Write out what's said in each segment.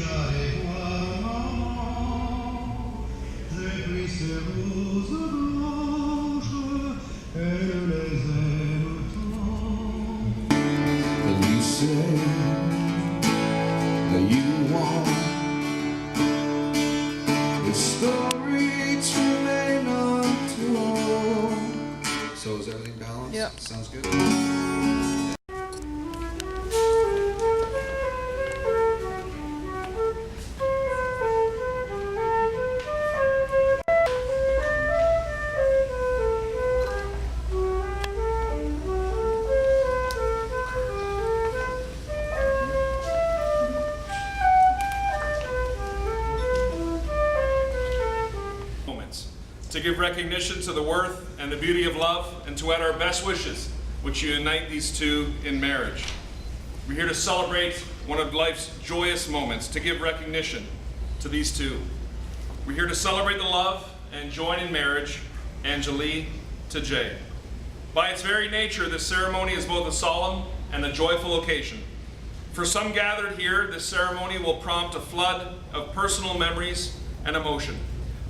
allez voir maman, j'ai pris ses roses blanches, elle les aime tant. And you say that you want the story to remain untold. So is everything balanced? Yeah. Sounds good? To give recognition to the worth and the beauty of love, and to add our best wishes, which unite these two in marriage. We're here to celebrate one of life's joyous moments, to give recognition to these two. We're here to celebrate the love and join in marriage, Angelee to Jay. By its very nature, this ceremony is both a solemn and a joyful occasion. For some gathered here, this ceremony will prompt a flood of personal memories and emotion.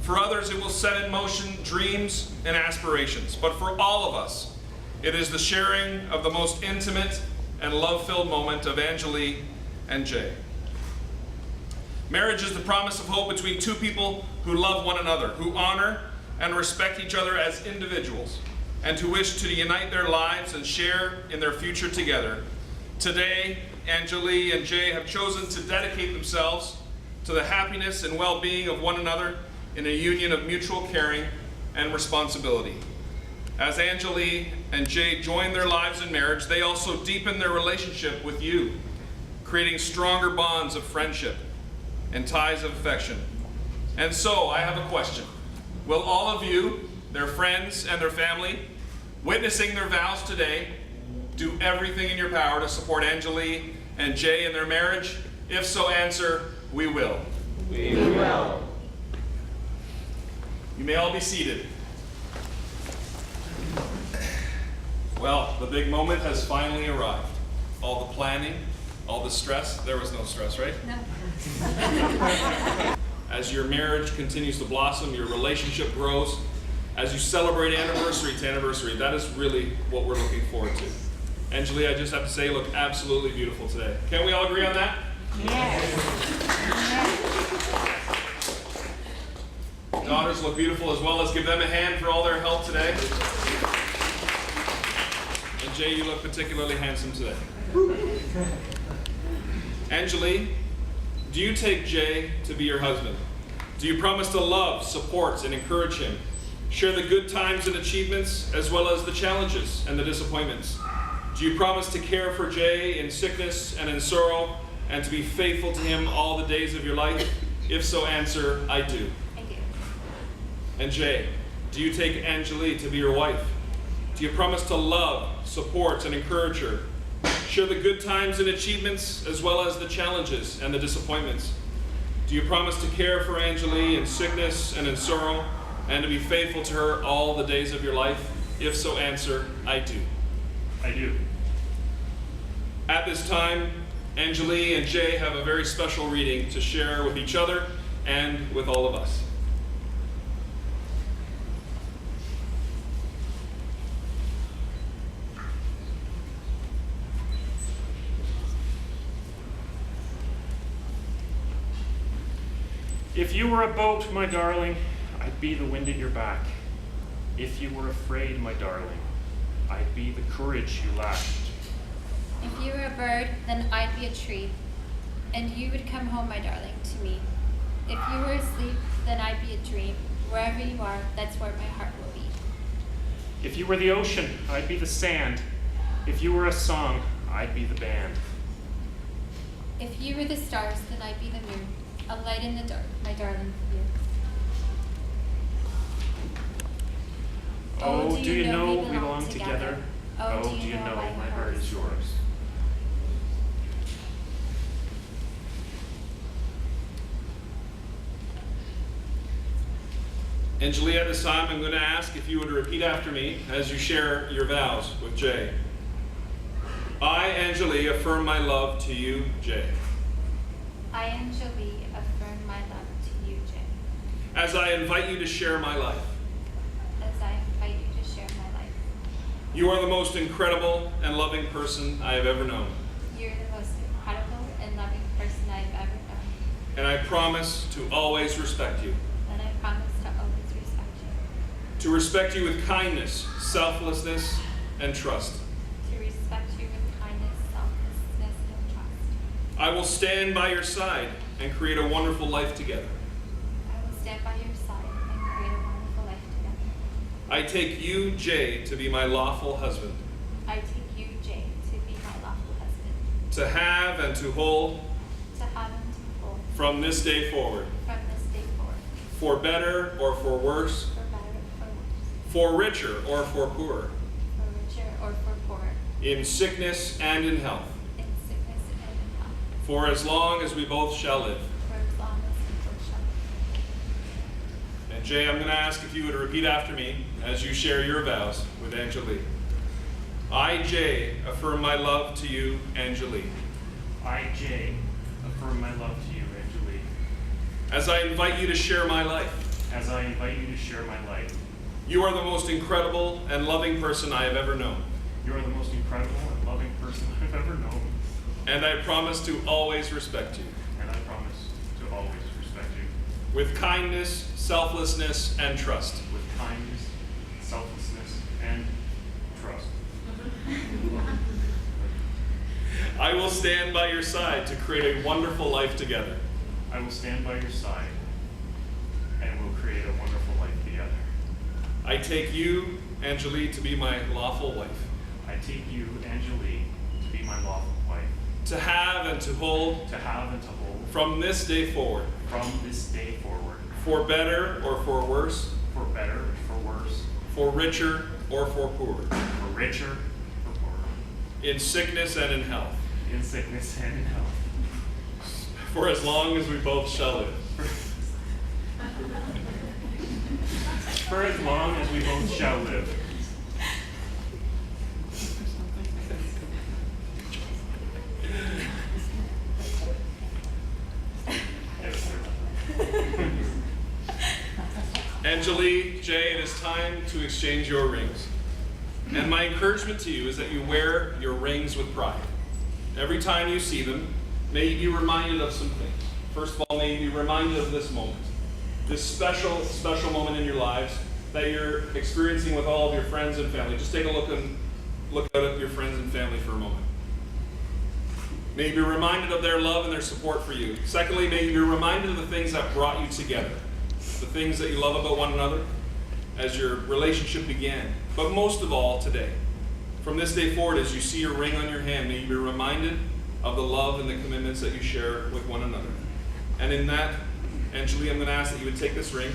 For others, it will set in motion dreams and aspirations. But for all of us, it is the sharing of the most intimate and love-filled moment of Angelee and Jay. Marriage is the promise of hope between two people who love one another, who honor and respect each other as individuals, and who wish to unite their lives and share in their future together. Today, Angelee and Jay have chosen to dedicate themselves to the happiness and well-being of one another in a union of mutual caring and responsibility. As Angelee and Jay join their lives in marriage, they also deepen their relationship with you, creating stronger bonds of friendship and ties of affection. And so, I have a question. Will all of you, their friends and their family, witnessing their vows today, do everything in your power to support Angelee and Jay in their marriage? If so, answer, we will. We will. You may all be seated. Well, the big moment has finally arrived. All the planning, all the stress. There was no stress, right? No. As your marriage continues to blossom, your relationship grows, as you celebrate anniversary to anniversary, that is really what we're looking forward to. Angelee, I just have to say, you look absolutely beautiful today. Can we all agree on that? Yes. Daughters look beautiful as well. Let's give them a hand for all their help today. And Jay, you look particularly handsome today. Angelee, do you take Jay to be your husband? Do you promise to love, support, and encourage him? Share the good times and achievements as well as the challenges and the disappointments? Do you promise to care for Jay in sickness and in sorrow and to be faithful to him all the days of your life? If so, answer, I do. And Jay, do you take Angelee to be your wife? Do you promise to love, support, and encourage her? Share the good times and achievements as well as the challenges and the disappointments? Do you promise to care for Angelee in sickness and in sorrow and to be faithful to her all the days of your life? If so, answer, I do. I do. At this time, Angelee and Jay have a very special reading to share with each other and with all of us. If you were a boat, my darling, I'd be the wind at your back. If you were afraid, my darling, I'd be the courage you lacked. If you were a bird, then I'd be a tree, and you would come home, my darling, to me. If you were asleep, then I'd be a dream. Wherever you are, that's where my heart will be. If you were the ocean, I'd be the sand. If you were a song, I'd be the band. If you were the stars, then I'd be the moon, a light in the dark, my darling, for you. Oh, do you know we belong together? Oh, do you know my heart is yours? Angelee, at this time, I'm going to ask if you would repeat after me as you share your vows with Jay. I, Angelee, affirm my love to you, Jay. I, Angelee, affirm my love to you, Jay, as I invite you to share my life. as I invite you to share my life. You are the most incredible and loving person I have ever known. You're the most incredible and loving person I've ever known, And I promise to always respect you. and I promise to always respect you, To respect you with kindness, selflessness, and trust. to respect you with kindness, selflessness, and trust. I will stand by your side and create a wonderful life together. I will stand by your side and create a wonderful life together. I take you, Jay, to be my lawful husband, I take you, Jay, to be my lawful husband, to have and to hold to have and to hold from this day forward, from this day forward, for better or for worse, for better or for worse, for richer or for poorer, for richer or for poorer, in sickness and in health, in sickness and in health, for as long as we both shall live. for as long as we both shall live. And Jay, I'm going to ask if you would repeat after me as you share your vows with Angelee. I, Jay, affirm my love to you, Angelee, I, Jay, affirm my love to you, Angelee, as I invite you to share my life. as I invite you to share my life. You are the most incredible and loving person I have ever known. You are the most incredible and loving person I've ever known, And I promise to always respect you. and I promise to always respect you With kindness, selflessness, and trust. with kindness, selflessness, and trust. I will stand by your side to create a wonderful life together. I will stand by your side, and we'll create a wonderful life together. I take you, Angelee, to be my lawful wife, I take you, Angelee, to be my lawful wife, to have and to hold to have and to hold from this day forward, from this day forward, for better or for worse, for better or for worse, for richer or for poorer, for richer or poorer, in sickness and in health, in sickness and in health, for as long as we both shall live. for as long as we both shall live. Yes, sir. Angelee, Jay, it is time to exchange your rings. And my encouragement to you is that you wear your rings with pride. Every time you see them, may you be reminded of some things. First of all, may you be reminded of this moment, this special, special moment in your lives that you're experiencing with all of your friends and family. Just take a look out at your friends and family for a moment. May you be reminded of their love and their support for you. Secondly, may you be reminded of the things that brought you together, the things that you love about one another as your relationship began. But most of all, today, from this day forward, as you see your ring on your hand, may you be reminded of the love and the commitments that you share with one another. And in that, Angelee, I'm going to ask that you would take this ring,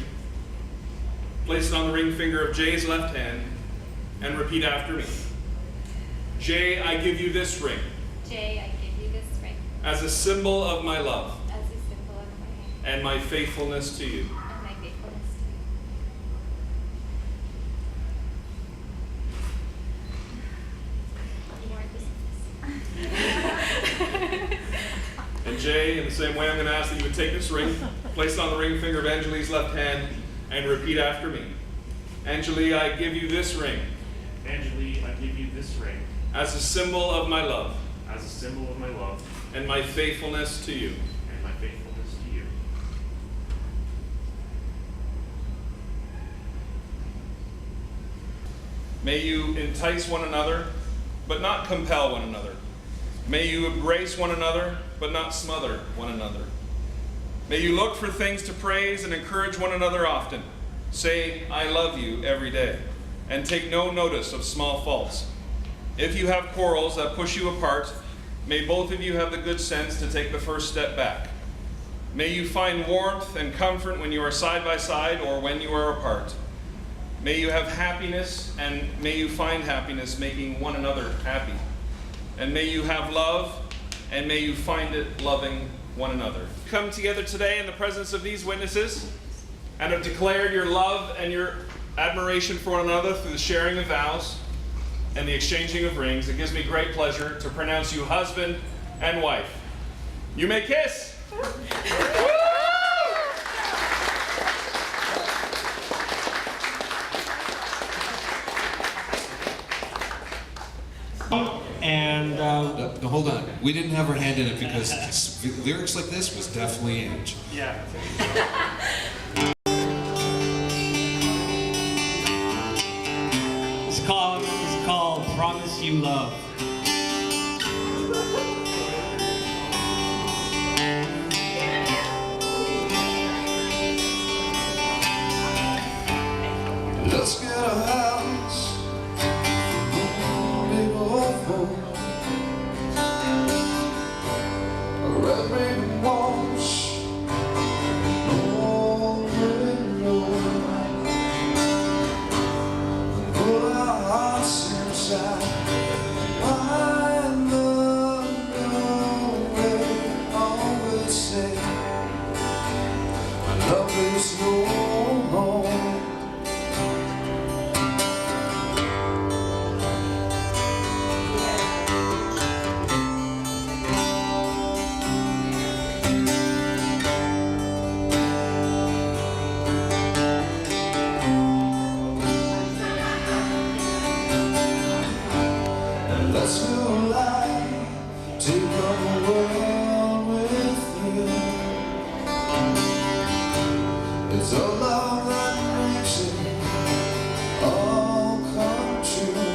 place it on the ring finger of Jay's left hand, and repeat after me. Jay, I give you this ring Jay, I give you this ring as a symbol of my love as a symbol of my and my faithfulness to you. and my faithfulness to you. You weren't this. And Jay, in the same way, I'm going to ask that you would take this ring, place it on the ring finger of Angelee's left hand, and repeat after me. Angelee, I give you this ring Angelee, I give you this ring as a symbol of my love as a symbol of my love and my faithfulness to you. and my faithfulness to you. May you entice one another, but not compel one another. May you embrace one another, but not smother one another. May you look for things to praise and encourage one another often. Say, I love you every day, and take no notice of small faults. If you have quarrels that push you apart, may both of you have the good sense to take the first step back. May you find warmth and comfort when you are side by side or when you are apart. May you have happiness, and may you find happiness making one another happy. And may you have love, and may you find it loving one another. Come together today in the presence of these witnesses and have declared your love and your admiration for one another through the sharing of vows and the exchanging of rings. It gives me great pleasure to pronounce you husband and wife. You may kiss. And No, hold on. We didn't have her hand in it because lyrics like this was definitely Ange. Yeah. it's called Promise You Love. Let's get a house, big old boat, a red ribbon wash, no red road, pull our hearts inside. I know we always say, my love is no home. Let's go live, take on the world with you. It's a love that makes it all come true.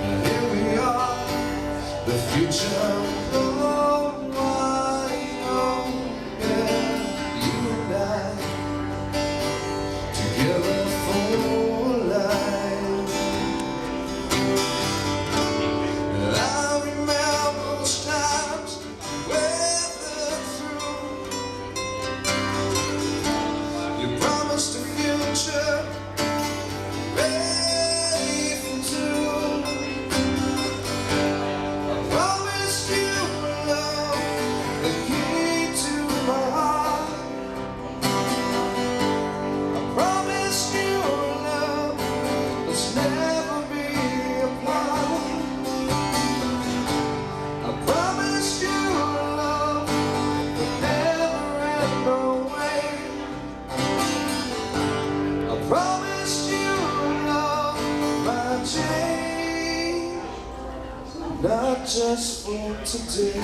And here we are, the future. Oh, I know, yeah, you and I, together for life. I remember those times weathered through. You promised a future ready for two. I promised you love, the key to my heart. I promised you love, let's never be apart. I promised you love would never end away. I promised you love might change, not just for today.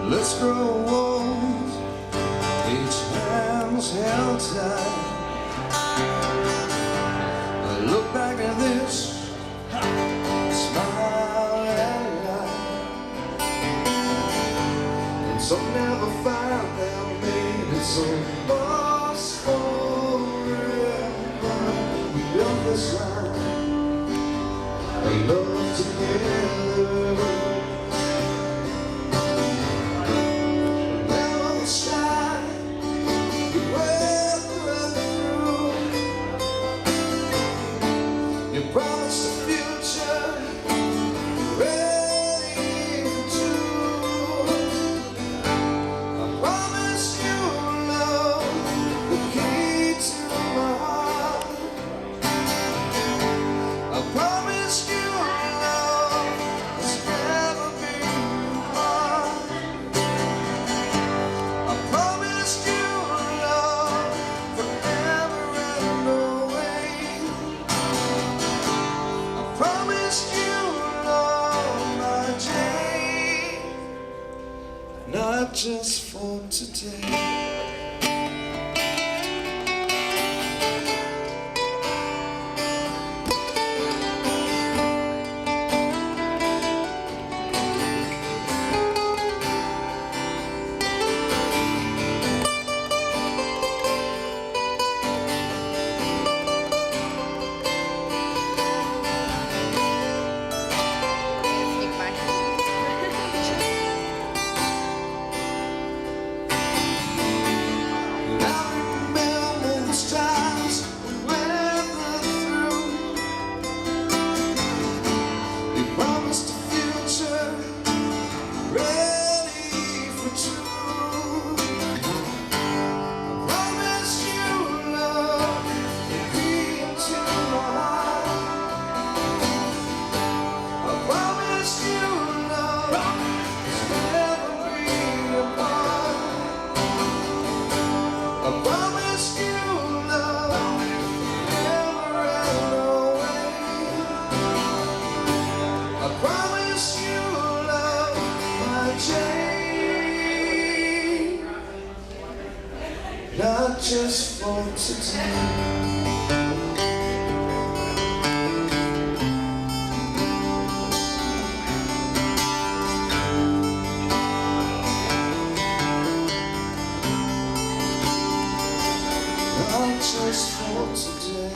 Let's grow old, each hand's held tight. I look back at this, smile and laugh. Not just for today.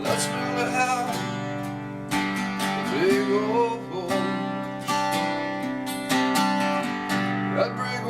Let's build a house, a big old porch. That brick